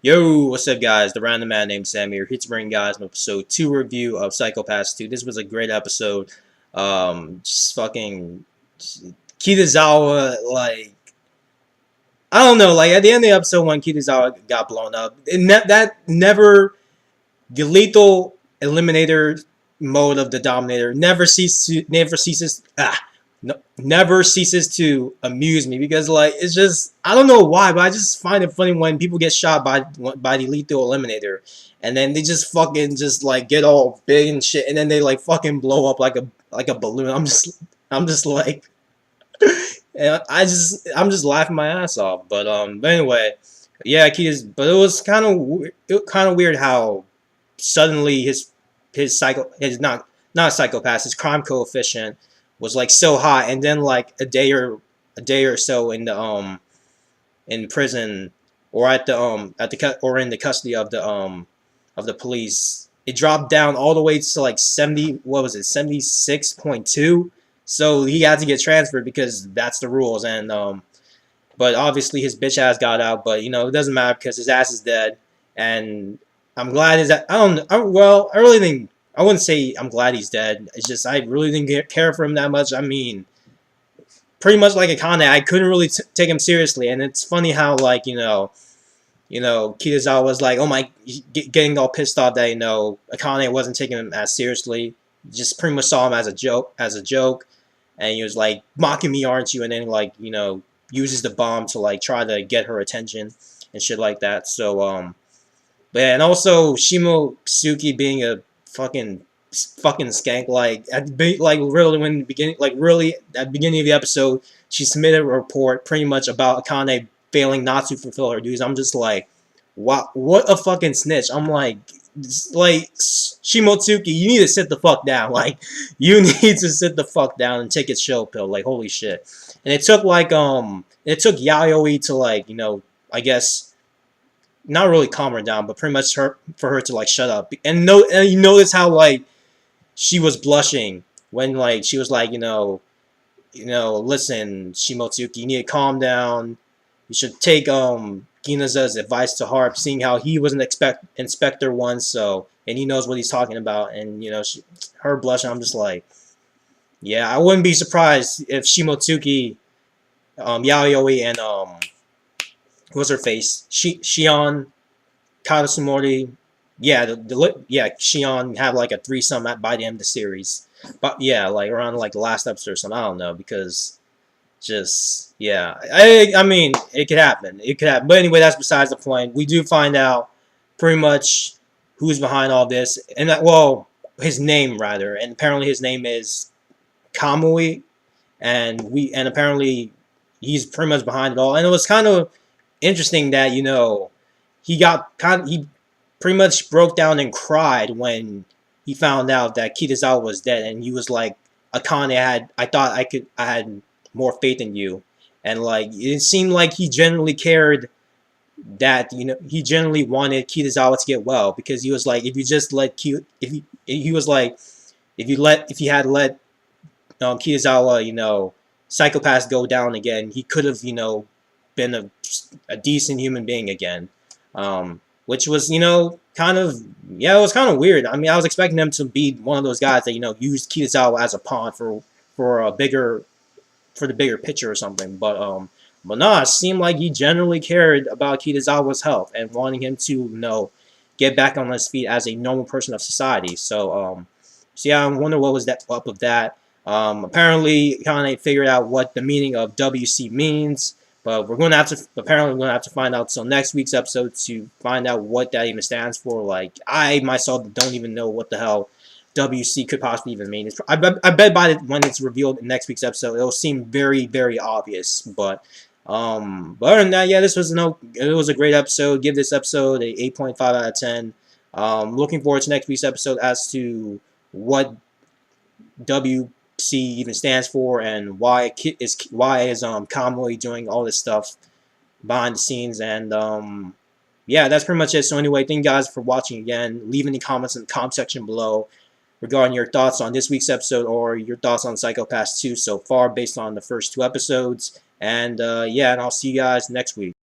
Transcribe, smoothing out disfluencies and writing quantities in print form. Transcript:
Yo, what's up, guys? The random man named Sam here to bring guys an episode 2 review of Psycho-Pass 2. This was a great episode. Just fucking Kitazawa, like, I don't know, like, at the end of the episode when Kitazawa got blown up, that never, the lethal eliminator mode of the Dominator never ceases to amuse me because, like, it's just, I don't know why, but I just find it funny when people get shot by the lethal eliminator and then they just fucking just like get all big and shit and then they like fucking blow up like a balloon. I'm just like and I'm just laughing my ass off. But anyway, yeah, but it was kind of weird how suddenly his not Psycho-Pass, his crime coefficient was like so high, and then like a day or so in the in prison or or in the custody of the police, it dropped down all the way to like 70, what was it, 76.2. So he had to get transferred because that's the rules. And but obviously his bitch ass got out, but you know, it doesn't matter because his ass is dead. And I'm glad his I don't well, I really think, I wouldn't say I'm glad he's dead. It's just I really didn't care for him that much. I mean, pretty much like Akane, I couldn't really take him seriously. And it's funny how, like, Kitazawa was like, oh my, getting all pissed off that, Akane wasn't taking him as seriously. Just pretty much saw him as a joke. And he was like, mocking me, aren't you? And then, like, uses the bomb to like try to get her attention and shit like that. So but yeah, and also Shimotsuki being a fucking skank, like really when the beginning, like really at the beginning of the episode, she submitted a report pretty much about Akane failing not to fulfill her duties. I'm just like, wow, what a fucking snitch. I'm like Shimotsuki, you need to sit the fuck down. Like, you need to sit the fuck down and take a chill pill. Like, holy shit. And it took like it took Yayoi to like, I guess not really calm her down, but pretty much for her to like shut up. And you notice how like she was blushing when like she was like, listen, Shimotsuki, you need to calm down. You should take Ginaza's advice to heart, seeing how he was an inspector once, so, and he knows what he's talking about. And her blushing, I'm just like, yeah, I wouldn't be surprised if Shimotsuki, Yayoi, and what's her face, Shion, Karasumori, yeah, Shion have like a threesome by the end of the series. But yeah, like around like the last episode or something, I don't know, because just, yeah, I mean, it could happen. It could happen. But anyway, that's besides the point. We do find out pretty much who's behind all this, and well, his name rather, and apparently his name is Kamui, and apparently he's pretty much behind it all. And it was kind of interesting that he pretty much broke down and cried when he found out that Kitazawa was dead, and he was like, Akane, I had more faith in you. And like, it seemed like he genuinely cared, that he genuinely wanted Kitazawa to get well, because he was like, if you just let if you had let Kitazawa, Psycho-Pass go down again, he could have been a decent human being again. Which was, kind of, yeah, it was kind of weird. I mean, I was expecting them to be one of those guys that, used Kitazawa as a pawn for the bigger picture or something. But no, it seemed like he genuinely cared about Kitazawa's health and wanting him to, get back on his feet as a normal person of society. So yeah, I wonder what was up with that. Apparently, kind of figured out what the meaning of WC means. But we're apparently going to have to find out till next week's episode to find out what that even stands for. Like, I myself don't even know what the hell WC could possibly even mean. I bet when it's revealed in next week's episode, it'll seem very, very obvious. But other than that, yeah, it was a great episode. Give this episode a 8.5 out of 10. Looking forward to next week's episode as to what WC even stands for, and why is Kamui doing all this stuff behind the scenes. And yeah, that's pretty much it. So anyway, thank you guys for watching again. Leave any comments in the comment section below regarding your thoughts on this week's episode, or your thoughts on Psycho-Pass 2 so far based on the first 2 episodes. And yeah, and I'll see you guys next week.